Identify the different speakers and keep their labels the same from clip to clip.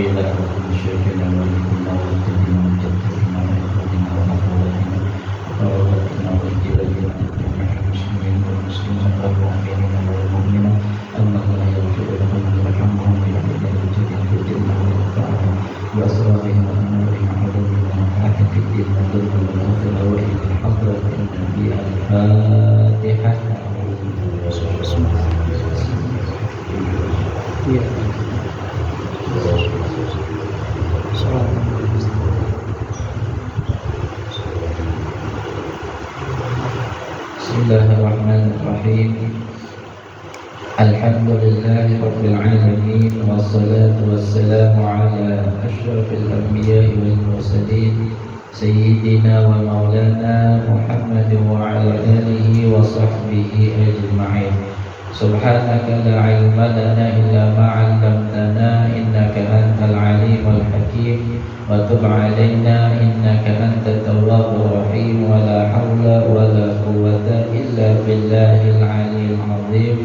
Speaker 1: وإلى مشايخنا والدنا وجدنا وجدتنا وإخوتنا وأخواتنا وقرابتنا وجيراننا وجميع المسلمين والمسلمات والمؤمنين والمؤمنات أن الله يغفر لهم ويرحمهم ويهدي إلى في الجنة وينفعهم بأسرارهم وأنوارهم وعلومهم ونفعهم في الدين والدنيا والآخرة وإلى حضرة النبي الفاتحة. Bismillahirrahmanirrahim. Alhamdulillahi rabbil alamin wassalatu wassalamu ala asyrafil anbiya'i wal mursalin sayyidina wa maulana Muhammadin wa ala alihi wa sahbihi ajma'in. Subhanaka la ilma lana illa ma 'allamtana innaka antal alimul hakim wa tub 'alaina innaka antat tawwabur rahim wa la haula wa la quwwata illa billahil 'aliyyil 'azim.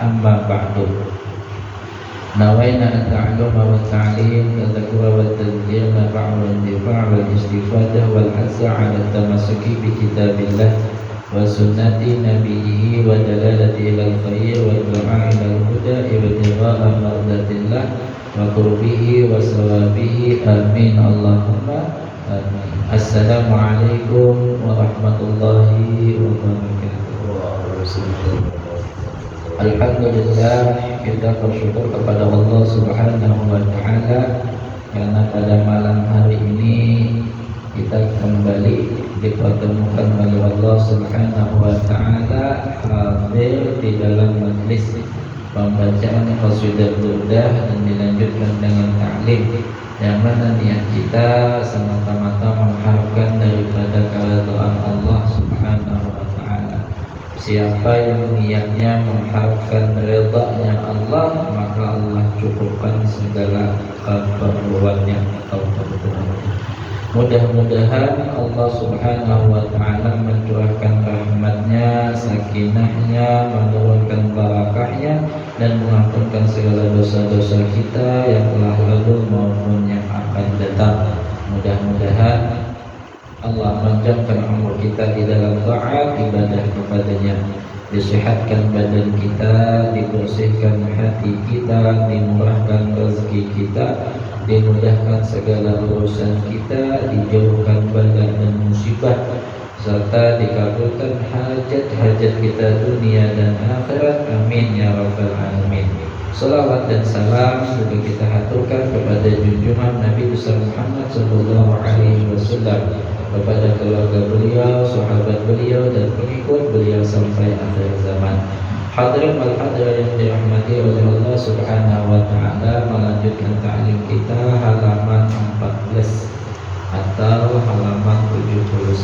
Speaker 1: Amma ba'du. Nawaina at-ta'alluma wa at-ta'lim tadhakkura wa at-tadhkir nafa'a wa intifa' wal istifadah wal hasa 'ala at-tamassuki bi kitabillah wa sunnati nabiyhi wa dalalati ilal khair wa du'a ilal huda wa ibtigha'a mardatillah wa qurbihi wa sawabihi amin Allahumma amin. Assalamu alaikum warahmatullahi wabarakatuh. Alhamdulillah, kita bersyukur kepada Allah Subhanahu wa ta'ala karena pada malam hari ini kita kembali dipertemukan oleh Allah Subhanahu wa ta'ala hadir di dalam majlis pembacaan qasidah burdah dan dilanjutkan dengan ta'lim, yang mana niat kita semata-mata mengharapkan daripada keridhaan Allah Subhanahu wa ta'ala. Siapa yang niatnya mengharapkan ridha-Nya Allah, maka Allah cukupkan segala keperluannya atau kebutuhannya. Mudah-mudahan Allah Subhanahu wa ta'ala mencurahkan rahmatnya, sakinahnya, menurunkan barakahnya, dan mengampunkan segala dosa-dosa kita yang telah lalu maupun yang akan datang. Mudah-mudahan Allah panjangkan umur kita di dalam taat ibadah kepadanya, disehatkan badan kita, dibersihkan hati kita, dimurahkan rezeki kita, dimudahkan segala urusan kita, dijauhkan bala dan musibah, serta dikabulkan hajat-hajat kita dunia dan akhirat. Amin ya rabbal alamin. Salawat dan salam juga kita haturkan kepada junjungan Nabi besar Muhammad sallallahu alaihi wasallam, kepada keluarga beliau, sahabat beliau, dan pengikut beliau sampai akhir zaman. Hadirin wal hadirat yang dirahmati oleh Allah Subhanahu wa ta'ala, melanjutkan ta'lim kita halaman 14 atau halaman 79.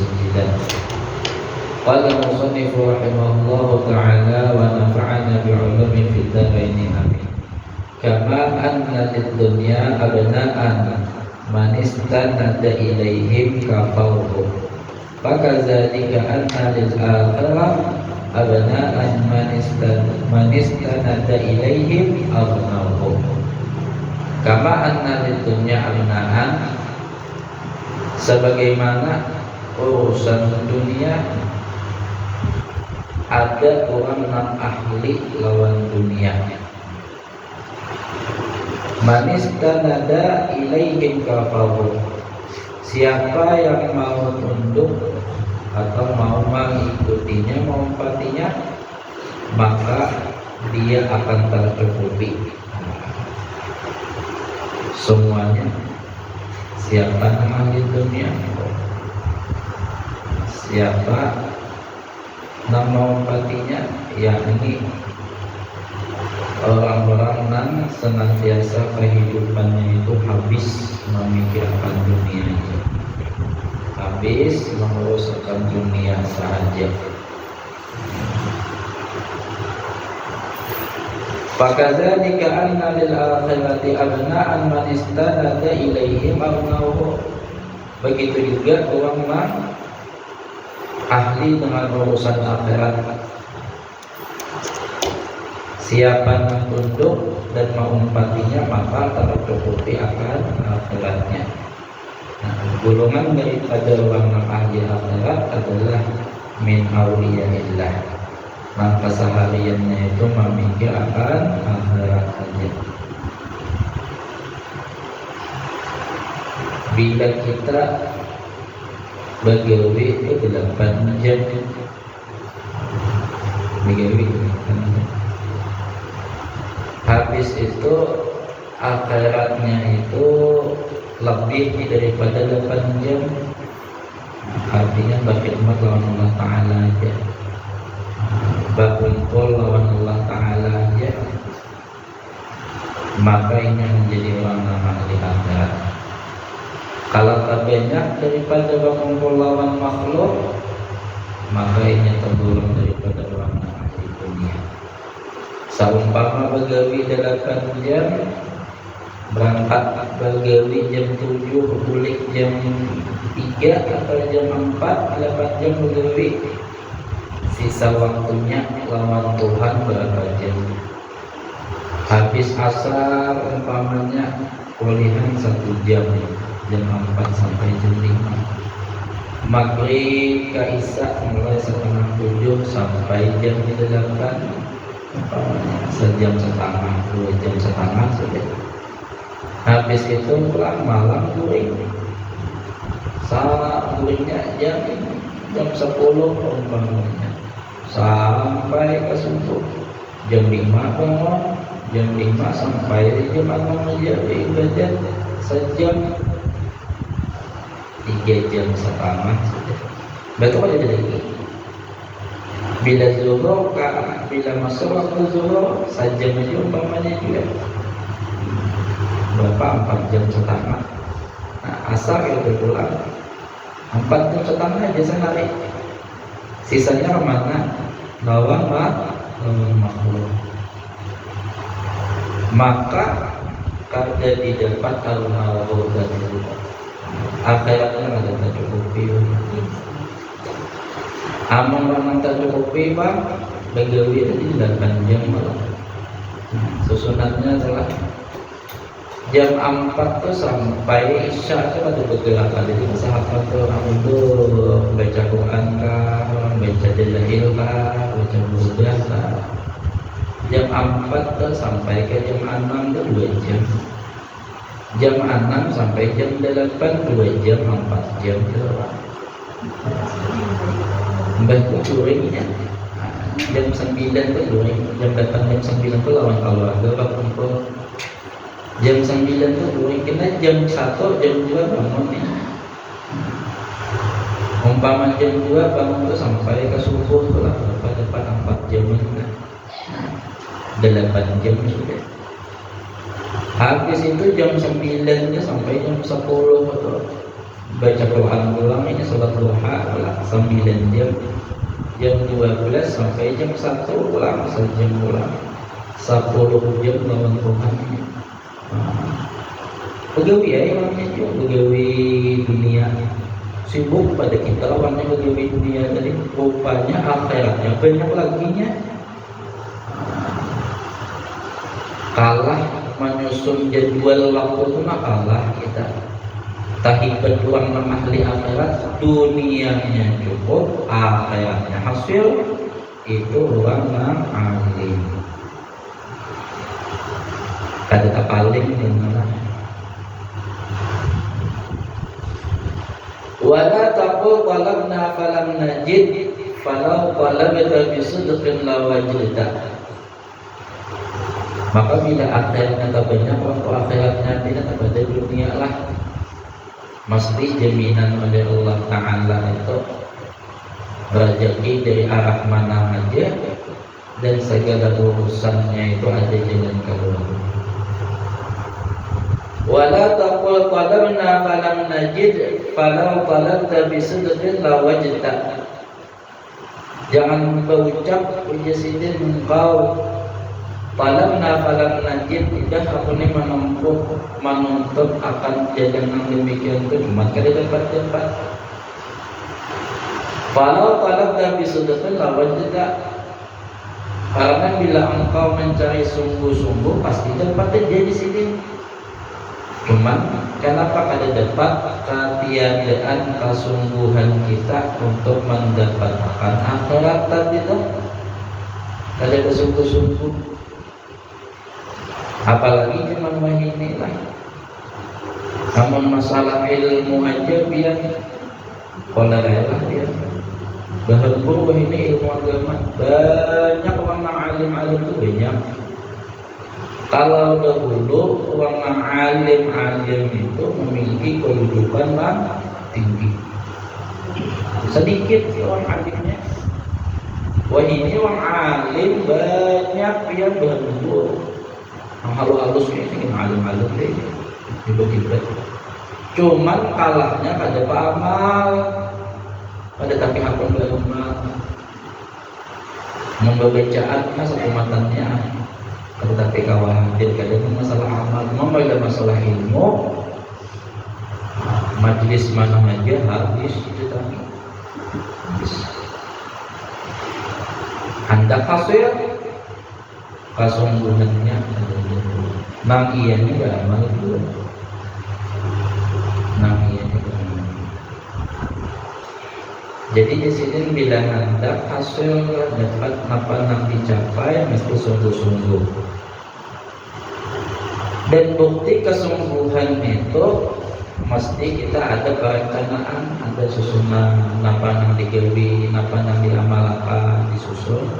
Speaker 1: Qala musannif rahimahullahu ta'ala wa nafa'ana bi'ulumi fid dharaini amin. Kama anna lid dunya abna'an man istanada ilaihim kafawhum, fakadzalika anna lil akhirah abna'an man istanada ilaihim aghnawhum. Kama anna lid dunya abna'an, sebagaimana urusan dunia ada orang non ahli lawan dunia. Manistanada ilaihim kafaru, siapa yang mau tunduk atau mau mengikutinya, menempatinya, maka dia akan tercukupi semuanya. Siapa yang ahli dunia, siapa nama empatinya, yakni orang-orang yang senantiasa kehidupannya itu habis memikirkan dunia itu, habis menguruskan dunia saja. Fakadzalika anna lil akhirati abna'an man istanada ilaihim abna'uhu. Begitu juga orang yang ahli dengan urusan akhirat, Siapa yang tunduk dan mengumpatinya maka tercukupi akan akhiratnya. Nah, golongan daripada orang ahli akhirat adalah min auliyaillah. Maka sehariannya itu memikir akan akhirat saja. Bila kita begawi itu 8 jam begawi, habis itu akhiratnya itu lebih daripada 8 jam, artinya berkhidmat lawan Allah Ta'ala aja, berkumpul lawan Allah Ta'ala aja, maka ini menjadi orang ahli akhirat. Kalau tak banyak daripada berkumpul lawan makhluk, maka ini tergolong daripada orang ahli dunia. Seumpama begawi 8 jam, berangkat begawi jam 7, pulik jam 3 atau jam 4, 8 jam begawi. Sisa waktunya lawan Tuhan berapa jam? Habis asar umpamanya kuliahan 1 jam, jam 4 sampai jam 5. Maghrib ke Isya mulai setengah 7 sampai jam 8, sejam setengah, 2 jam setengah sudah. Habis itu pulang malam guring. Salah guringnya jam 10 umpamanya sampai ke subuh. Jam 5 bangun, jam 5 sampai jam 6 aja ibadah sejam, 3 jam setengah sudah. Betul ada lagi. Bila zuhur, bila masuk waktu zuhur, sajam aja umpamanya juga berapa? 4 jam setengah. Nah, asar itu pulang 4 jam setengah aja sehari. Sisanya kemana? Lawan makhluk. Maka kada didapat al-mawdu dan akhiratnya ada tercukupi. Amal yang tercukupi bang, begawi tadi 8 jam malam. Susunannya adalah jam 4 tuh sampai Isya itu ada bergerak kali. Jadi sahabat tuh orang itu baca Quran kah, orang baca Jalil kah, baca Buddha kah. Jam 4 tuh sampai ke jam 6 tuh 2 jam. Jam 6 sampai jam 8 2 jam, 4 jam tuh. Mbak curingnya jam 9 tuh curing, jam 8 jam 9 tuh lawan keluarga berkumpul. Jam 9 tuh curing, kita jam 1 jam 2 bangun nih. Umpama jam 2 bangun tuh sampai ke subuh tuh lah, dapat 4 jam juga. 8 jam sudah. Habis itu jam 9 nya sampai jam 10 tuh baca Quran ulang, ini sholat duha ulang 9 jam. Jam 12 sampai jam 1 ulang, sejam ulang 10 jam lawan Tuhan. Begawi ya namanya juga, begawi dunia. Sibuk pada kita lawannya begawi dunia tadi, rupanya akhiratnya banyak laginya. Kalah menyusun jadwal waktu itu mah kalah kita. Tapi berjuang ahli akhirat, dunianya cukup, akhiratnya hasil, itu orang yang ahli. Kata paling yang mana? Wala taqul talabna falam najid, falau talabta bisidqin lawajidta. Maka bila akhiratnya tak banyak, waktu akhiratnya tidak pada dunia lah. Mesti jaminan oleh Allah Ta'ala itu rezeki dari arah mana aja, dan segala urusannya itu ada jalan keluar. Wala taqul qadarna falam najid, falau talabta bisidqin lawajidta. Jangan berucap ujasidin engkau Falamna falam najid, tidak aku ini menuntut akan jalan yang demikian itu cuma kali dapat. Falau talab dan bisudahkan lawan juga. Karena bila engkau mencari sungguh-sungguh pasti dapat dia di sini. Cuman kenapa kada dapat ketiadaan kesungguhan kita untuk mendapatkan akhirat tadi tuh? Kada kesungguh-sungguh. Apalagi cuma ini lah. Namun masalah ilmu aja biar pola rela dia. Bahkan ini ilmu agama banyak orang alim-alim itu banyak. Kalau dahulu orang alim-alim itu memiliki kehidupan yang tinggi. Sedikit orang alimnya. Wah ini orang alim banyak yang berhubung. Yang halus-halus ini alim-alim deh. Tiba-tiba. Cuman kalahnya pada amal. Pada tapi apa belum membacaan satu matanya, tetapi khawatir kadang masalah amal, membaca masalah ilmu, majlis mana aja habis itu tadi. Anda hasil kesungguhannya, nang ianya beramal dulu, nang ianya beramal. Jadi di sini bila hendak hasil dapat apa yang dicapai mesti sungguh-sungguh. Dan bukti kesungguhan itu mesti kita ada perencanaan, ada susunan apa yang digawi, apa yang diamalkan, disusun.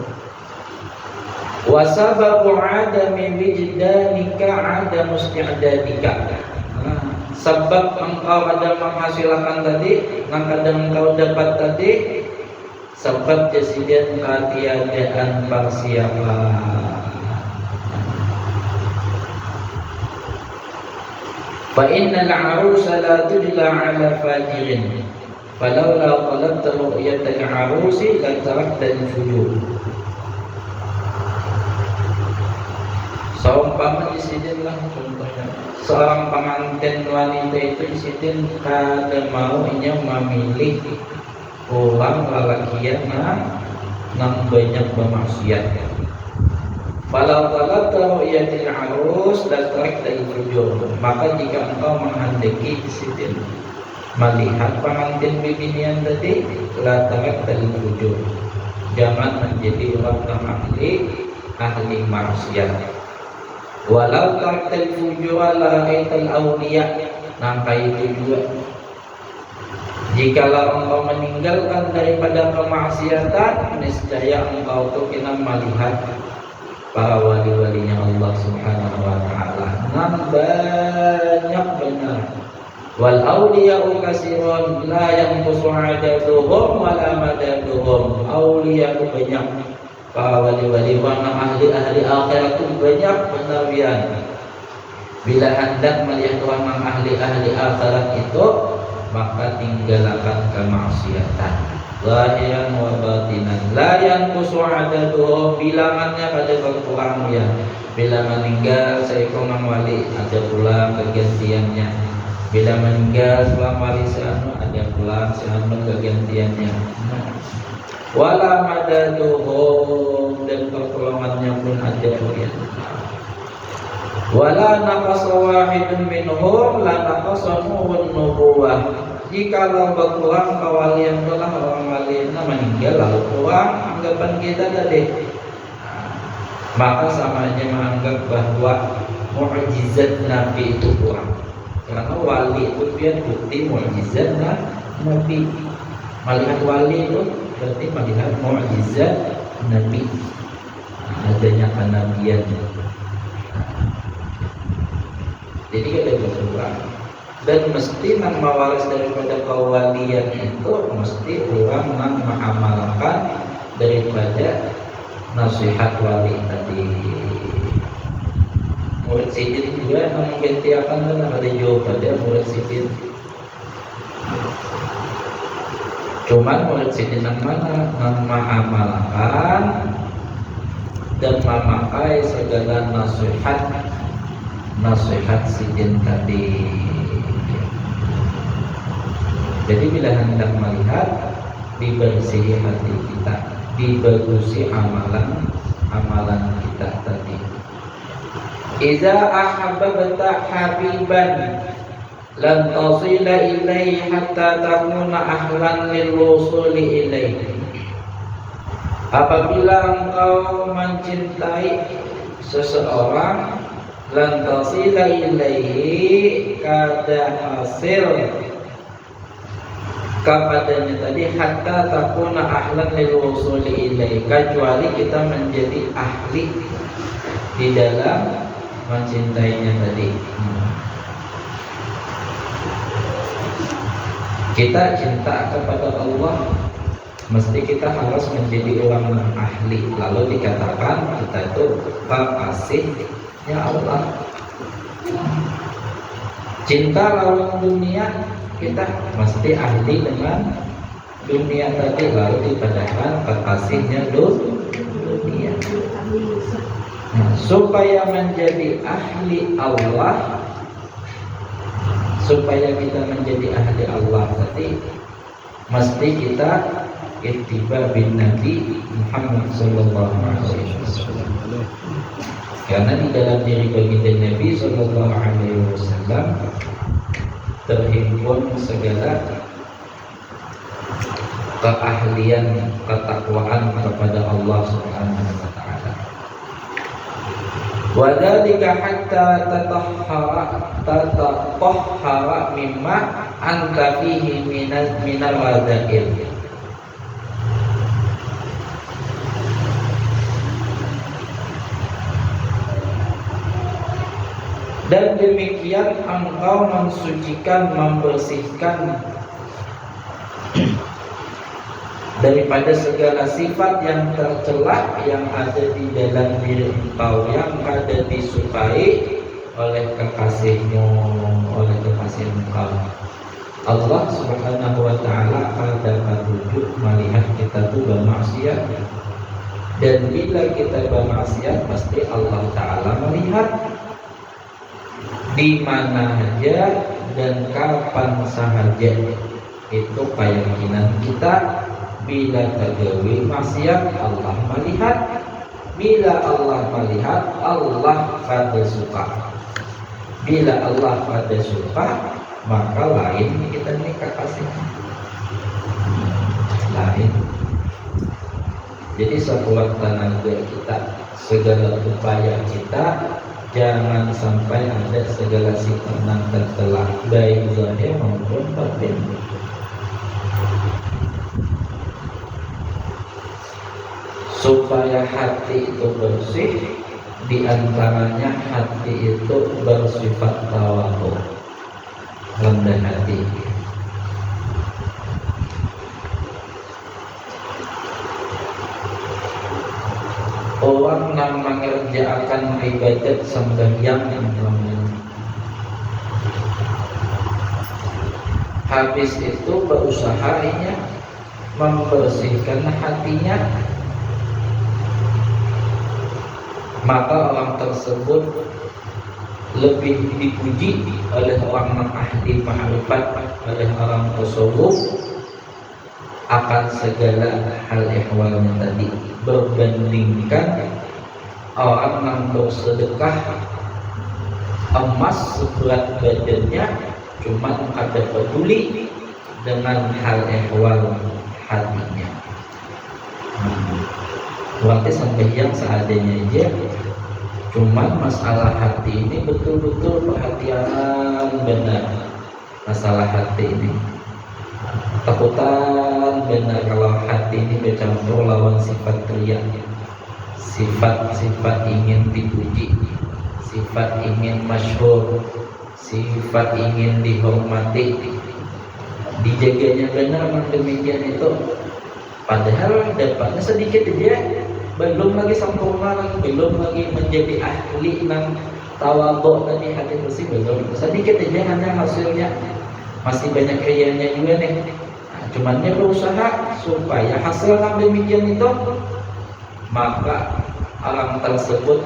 Speaker 1: Wasababu adami wijdanika ada musti'adadika. Sebab engkau ada menghasilkan tadi, yang kadang engkau dapat tadi, sebab jasadian ketiadaan persiapan. Fa innal 'arusa la tudla 'ala fajirin. Falaula talabta ru'yatal 'arusi la tarakta al-fujur. Seumpama disinilah contohnya seorang pengantin wanita itu disini kada mau nya memilih orang lelakian nang banyak bermaksiat. Falau talabta ru'yatil 'arus la tarakta al-fujur. Maka jika engkau menghendaki disini melihat pengantin bibinian tadi, la tarakta al-fujur. Jangan menjadi orang yang ahli maksiat. Walau tartal fujur la aital awliya. Nangka itu juga jikalau engkau meninggalkan daripada kemaksiatan, niscaya engkau tuh kena melihat para wali-walinya Allah Subhanahu wa ta'ala. Nan banyak benar. Wal awliya'u kasirun la yanqusu 'adaduhum wa la madaduhum. Awliya banyak. Para wali-wali warna ahli-ahli akhirat itu banyak penawian. Bila hendak melihat orang ahli-ahli akhirat itu, maka tinggalkan kemaksiatan zahiran wa batinan. La yanqusu 'adaduhum, bilangannya pada berkurang ya. Bila meninggal seekor wali ada pula kegantiannya. Bila meninggal seorang wali seanu ada pula seanu kegantiannya. Wala madaduhum, dan pertolongannya pun ada ya. Wala naqasa wahidun minhum la naqasa nubuwah. Jikalau berkurang kewalian telah orang wali meninggal lalu kurang anggapan kita tadi, maka sama aja menganggap bahwa mukjizat Nabi itu kurang. Karena wali itu biar bukti mukjizat Nabi. Melihat wali itu berarti melihat mukjizat Nabi, adanya kenabian. Jadi kita berkurang. Dan mesti yang mewaris daripada kewalian itu mesti orang yang mengamalkan daripada nasihat wali tadi. Murid sidin juga yang menggantikan ada jauh pada murid sidin. Cuman murid sidin yang mana yang mengamalkan dan memakai segala nasihat sidin tadi. Jadi bila hendak melihat, dibersihi hati kita, dibagusi amalan amalan kita tadi. Iza ahabbta habiban lan tasila ilaihi hatta takuna ahlan lil wusuli ilaihi. Apabila engkau mencintai seseorang, lan tasila ilaihi, kada hasil kepadanya tadi, hatta takuna ahlan lil wusuli ilaihi, kecuali kita menjadi ahli di dalam mencintainya tadi. Kita cinta kepada Allah, mesti kita harus menjadi orang yang ahli. Lalu dikatakan kita itu kekasihnya Allah. Cinta lawan dunia, kita mesti ahli dengan dunia tadi. Lalu dikatakan kekasihnya dunia. Nah, supaya menjadi ahli Allah, supaya kita menjadi ahli Allah tadi, mesti kita ittiba bin Nabi Muhammad sallallahu alaihi wasallam. Karena di dalam diri baginda Nabi sallallahu alaihi wasallam terhimpun segala keahlian, ketakwaan kepada Allah Subhanahu wa taala. Wa dzalika hatta tatahhara mimma anta fihi minal wada'il. Dan demikian engkau mensucikan, membersihkan daripada segala sifat yang tercela yang ada di dalam diri engkau, yang kada disukai oleh kekasihmu, oleh kekasih engkau. Allah Subhanahu wa taala kada menuju melihat kita tuh bermaksiat, dan bila kita bermaksiat pasti Allah taala melihat di mana aja dan kapan sahaja. Itu keyakinan kita. Bila terjadi maksiat, Allah melihat. Bila Allah melihat, Allah pada suka. Bila Allah pada suka, maka lain kita ini kekasih lain. Jadi sekuat tenaga kita, segala upaya kita, jangan sampai ada segala sifat yang tercela, baik zahir maupun batin. Supaya hati itu bersih, diantaranya hati itu bersifat tawadhu, rendah hati. Orang yang mengerjakan ibadat sembahyang habis itu berusaha membersihkan hatinya, maka orang tersebut lebih dipuji oleh orang yang ahli ma'rifat, oleh orang tasawuf akan segala hal ihwalnya tadi, berbandingkan orang yang bersedekah emas seberat badannya cuma ada peduli dengan hal ihwal hatinya. Berarti sembahyang seadanya aja, cuman masalah hati ini betul-betul perhatian benar. Masalah hati ini takutan benar kalau hati ini bercampur lawan sifat riya, sifat-sifat ingin dipuji, sifat ingin masyhur, sifat ingin dihormati. Dijaganya benar demikian itu, padahal dapatnya sedikit aja, belum lagi sempurna lagi, belum lagi menjadi ahli nang tawadhu tadi, hati bersih belum, sedikit aja hanya hasilnya, masih banyak rianya juga nih. Cumannya berusaha supaya hasil yang demikian itu, maka orang tersebut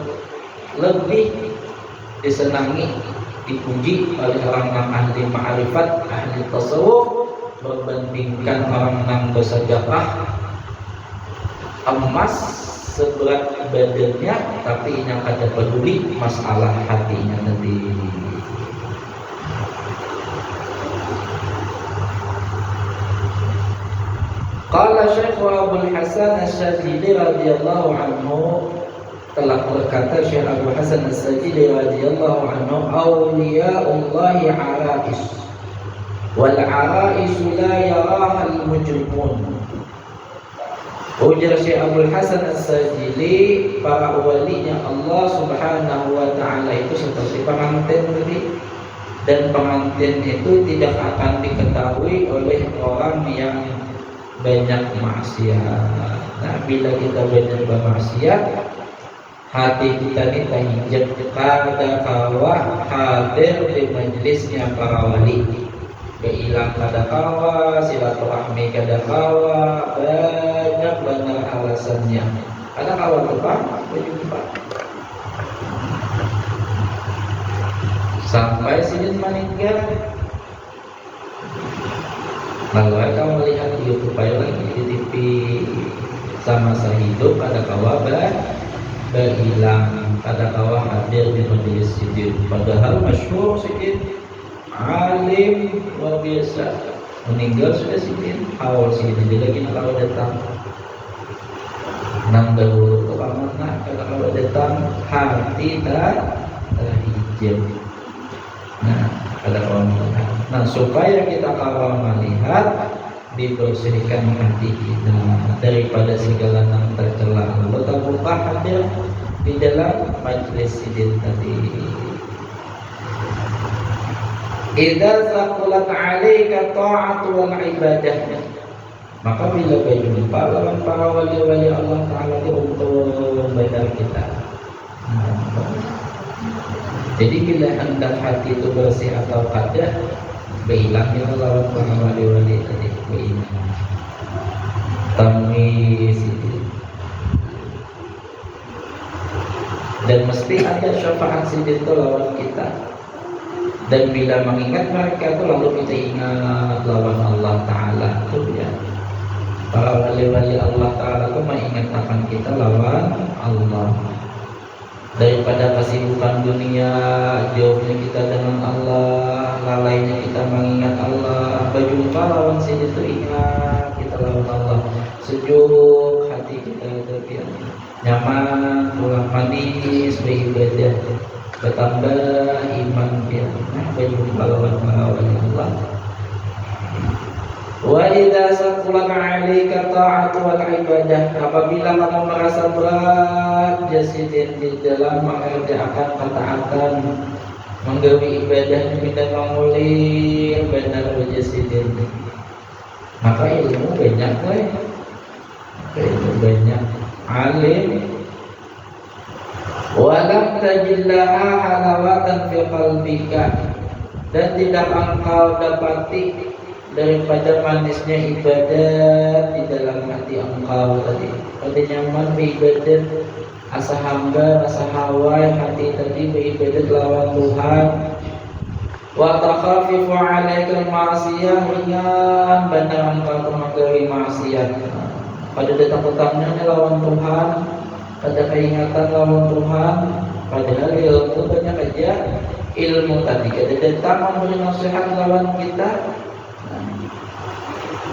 Speaker 1: lebih disenangi, dipuji oleh orang yang ahli ma'rifat, ahli tasawuf, berbandingkan orang yang bersedekah emas seberat badannya, tapi yang kada peduli masalah hatinya tadi. Qala Syekh Abdul Hasan Asy-Syadzili radhiyallahu anhu, telah berkata Syekh Abdul Hasan Asy-Syadzili radhiyallahu anhu, auliyaullahi arais wal arais la yaraha al mujrimun. Ujar Syekh Abdul Hasan Asy-Syadzili, para walinya Allah Subhanahu wa taala itu seperti pengantin tadi, dan pengantin itu tidak akan diketahui oleh orang yang banyak maksiat. Nah, bila kita banyak bermaksiat, hati kita ini terhijab kada kawa hadir di majelisnya para wali, kehilang kada kawa, silaturahmi kada kawa, banyak benar alasannya. Ada kawan depan, berjumpa sampai sini meninggal. Lalu kamu melihat di YouTube lagi, di TV sama saya hidup, pada kawa berhilang, pada kawa hadir di majelis sidin. Padahal masyhur sidin, alim luar biasa, meninggal sudah sidin. Awal sidin jadi lagi kalau datang nang dahulu ke mana, kalau datang hati tak terhijab. Nah, ada orang melihat. Nah, supaya kita kawal melihat, dibersihkan hati kita daripada segala yang tercela. Betapa hadir di dalam majlis sidin tadi. Idza thaqulat 'alaika ta'atu wal ibadah, maka bila berjumpa lawan para wali-wali Allah Ta'ala itu untuk benar kita. Jadi bila hendak hati itu bersih atau kada, berhilangnya lawan para wali-wali tadi, berhilang. Tamis itu. Dan mesti ada syafaat sidin itu lawan kita. Dan bila mengingat mereka itu lalu kita ingat lawan Allah Ta'ala itu ya. Para wali-wali Allah Ta'ala itu mengingatkan kita lawan Allah. Daripada kesibukan dunia, jauhnya kita dengan Allah, lalainya kita mengingat Allah. Berjumpa lawan sini itu ingat kita lawan Allah. Sejuk hati kita itu nyaman, pulang manis, beribadah, bertambah iman dia. Berjumpa lawan Allah. Wa idza saqulat 'alaika ta'atu wal ibadah, apabila kamu merasa berat jasidin di dalam mengerjakan ketaatan, menggawi ibadahnya minta mengulir benar jasidin, maka ilmu banyak ilmu banyak alim walam tajillaha halawatan fi qalbika, dan tidak engkau dapati daripada manisnya ibadat di dalam hati engkau tadi. Pada nyaman beribadat, asa hamba, asa hawai hati tadi beribadat lawan Tuhan. Wa takhafifu 'alaikal ma'siyah, ringan benar engkau menggawi maksiat. Pada datang-datangnya lawan Tuhan, pada keingatan lawan Tuhan, padahal ilmu banyak aja. Ilmu tadi kada datang memberi nasihat lawan kita,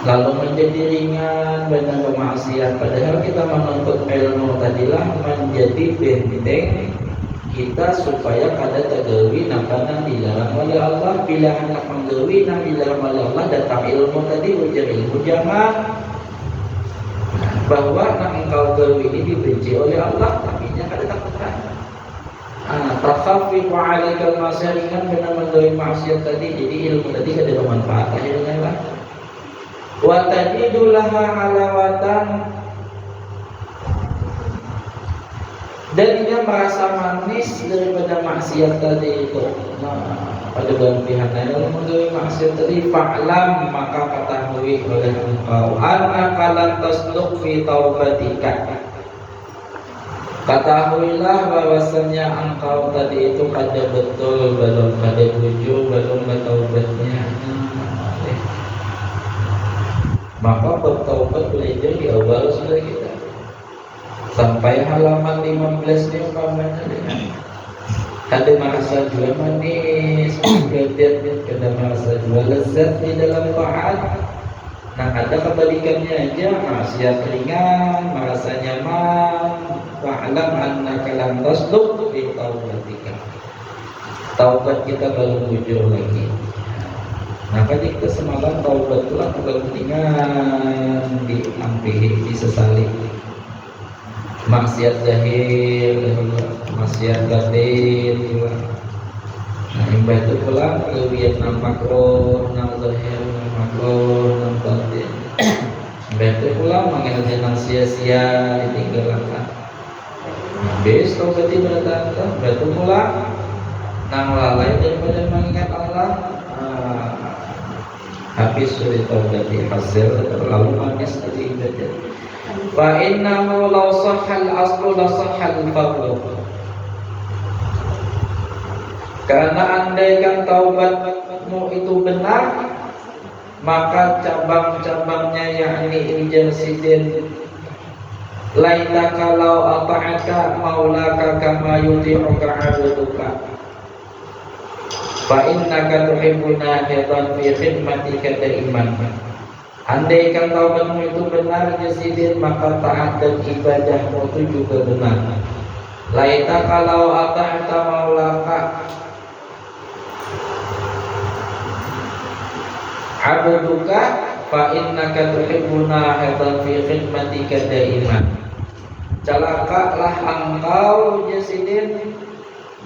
Speaker 1: lalu menjadi ringan benar bermaksiat. Padahal kita menuntut ilmu tadilah menjadi benteng kita supaya kada tergawi nang dilarang oleh Allah. Bila hendak menggawi nang dilarang oleh Allah, datang ilmu tadi ujar ilmu jangan bahwa nang engkau gawi ini dibenci oleh Allah, tapi nya kada takutkan. Takhafifu 'alaikal ma'siyah, ringan benar menggawi maksiat tadi. Jadi ilmu tadi kada bermanfaat akhirnya lah. Wa tajidu laha halawatan, dan dia merasa manis daripada maksiat tadi itu. Pada berpihaknya dalam menggawi maksiat tadi, fa'lam, maka ketahui oleh engkau annaka lan tasduq fi taubatika, ketahuilah bahwasanya engkau tadi itu kada betul, belum kada jujur, belum bertaubatnya. Maka bertaubat belajar di awal sudah kita. sampai halaman 15 nih umpamanya ada merasa juga manis, kemudian ada merasa juga lezat di dalam taat. Nah ada kebalikannya aja, maksiat ringan, merasa nyaman. Wa'lam annaka lam tasduq bi taubatika. Taubat kita baru muncul lagi. Nah kan kita semalam taubat itu lah kepentingan diampuni, disesali. Maksiat zahir, maksiat batin. Nah imbah itu pula kewiat nang makruh, nang zahir, nang makruh, nang batin. Imbah itu pula mengenai nang sia-sia ditinggalkan. Habis taubat itu datang, batu pula nang lalai daripada mengingat Allah. Habis sudah taubat hasil terlalu manis dari ibadah. Fa innahu law sahhal aslu la sahhal fadlu. Karena andaikan taubatmu itu benar, maka cabang-cabangnya yakni injilsidin laitaka law ata'aka maulaka kama yuti'uka 'abduka. Fa innaka tuhibbuna hidan fi khidmatika daiman. Andaikan taubatmu itu benar jasidin, maka taat dan ibadahmu itu juga benar. Laita kalau ata'ata maulaka abduka fa innaka tuhibbuna hidan fi khidmatika daiman. Celakalah engkau jasidin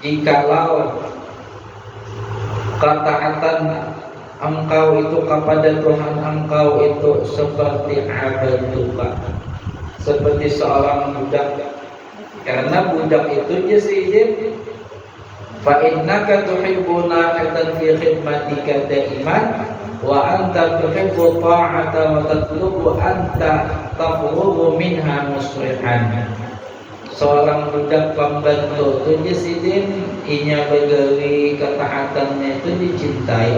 Speaker 1: jikalau ketaatan engkau itu kepada Tuhan engkau itu seperti abaduka, seperti seorang budak. Karena budak itu jasidin fa innaka tuhibbuna hidan fi khidmatika daiman wa anta tuhibbu ta'ata wa tatlubu anta tafrugu minha musrihan. Seorang budak pembantu itu jasidin inya begawi ketaatannya itu dicintai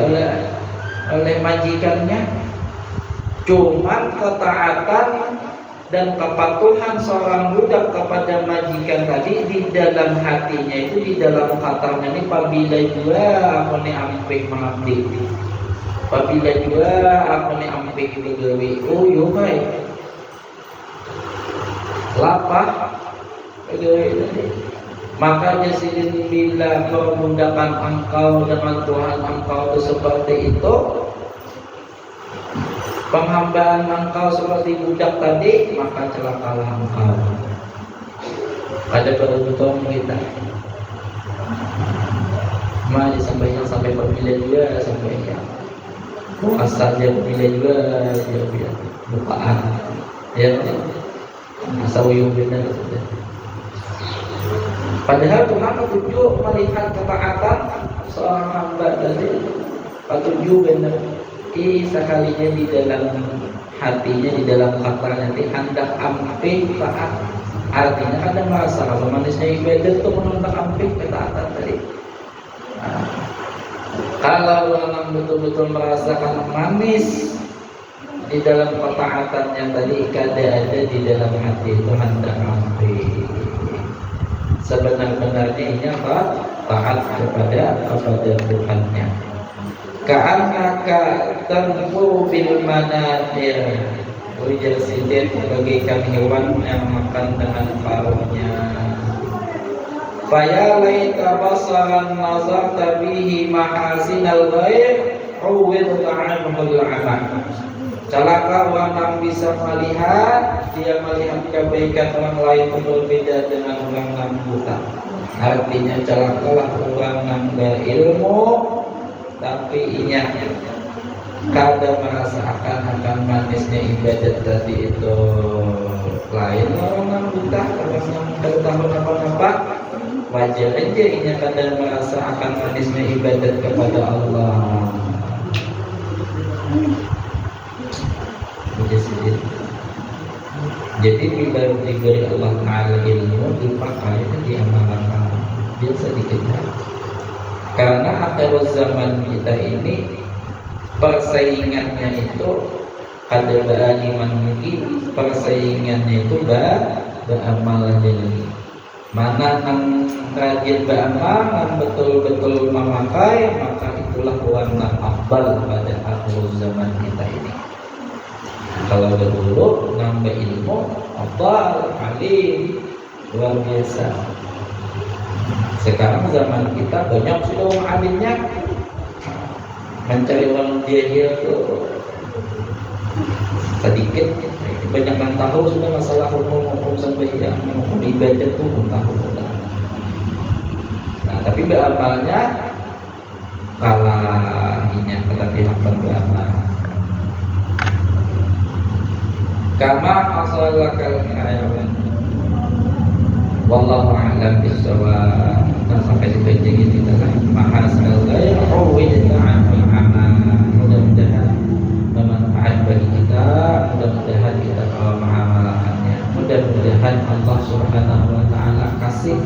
Speaker 1: oleh majikannya. Cuman ketaatan dan kepatuhan seorang budak kepada majikan tadi di dalam hatinya itu, di dalam katanya ini, apabila juga aku ni ampik mengabdi, apabila juga aku ni ampik begawi, oh yuhai lapah begawi tadi. Maka jasidin bila perbudakan engkau dengan Tuhan engkau itu seperti itu, penghambaan engkau seperti budak tadi, maka celakalah engkau. Ada beruntung kita. Mari sampai pemilihan juga sampai ya. Asal dia pemilihan juga dia bukaan. Ya, asal uyung benar saja. Padahal Tuhan tujuh melihat ketaatan seorang hamba tadi, tujuh benar. Sekalinya di dalam hatinya, di dalam katanya nanti hendak amping taat. Artinya ada masalah manisnya ibadah itu menentang amping ketaatan tadi. Nah, kalau orang betul-betul merasakan manis di dalam ketaatannya tadi, ada di dalam hati itu hendak amping. Sebenar-benarnya ini apa? Taat kepada Tuhannya. Ka'annaka tanfuru bil manadir. Ujar sidin bagaikan hewan yang makan dengan paruhnya. Faya laita basaran nazarta bihi mahasinal ghair uwid ta'amul amal. Celaka orang yang bisa melihat, dia melihat kebaikan orang lain itu berbeda dengan orang yang buta. Artinya celakalah orang yang berilmu tapi inya kada merasakan akan manisnya ibadat tadi itu. Lain orang yang buta, orang yang tidak tahu apa-apa, wajar aja inya kada merasakan manisnya ibadat kepada Allah. Jadi bila diberi Allah Ta'ala ilmu, dipakai diamalkan, dia sedikitnya. Karena akhir zaman kita ini persaingannya itu ada bani mungkin, persaingannya itu beramal jadi mana yang rajin beramal yang betul-betul memakai, maka itulah warna afdal pada akhir zaman kita ini. Kalau dahulu nambah ilmu afdal, alim, luar biasa. Sekarang zaman kita banyak sudah orang alimnya, mencari orang jahil itu sedikit. Banyak yang tahu sudah masalah hukum sampai yang hukum ibadah itu tahu sudah. Nah, tapi beramalnya kalah ini kelebihan beramal. Kama asalakal ayawan. Wallahu a'lam bishawab. Nah, sampai di page ini adalah mahasal ghairu waja'al amal. Mudah-mudahan bermanfaat bagi kita, mudah-mudahan kita mengamalkannya, mudah-mudahan Allah Subhanahu wa taala kasih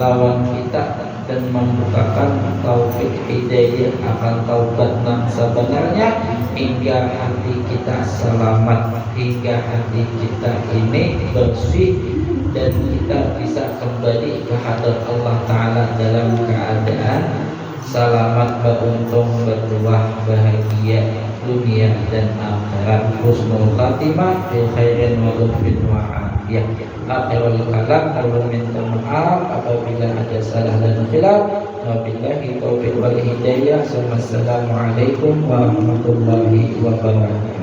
Speaker 1: lawan kita dan membukakan taufik hidayah akan taubat yang sebenarnya hingga hati kita selamat, hingga hati kita ini bersih dan kita bisa kembali ke hadirat Allah taala dalam keadaan selamat, beruntung, bertuah, bahagia dunia dan akhirat, husnul khatimah, bil khairin wa lutfin wa afiyah. Akhirul kalam, Allah minta maaf apabila ada salah dan khilaf. Wabillahi taufiq wal hidayah. Wassalamualaikum warahmatullahi wabarakatuh.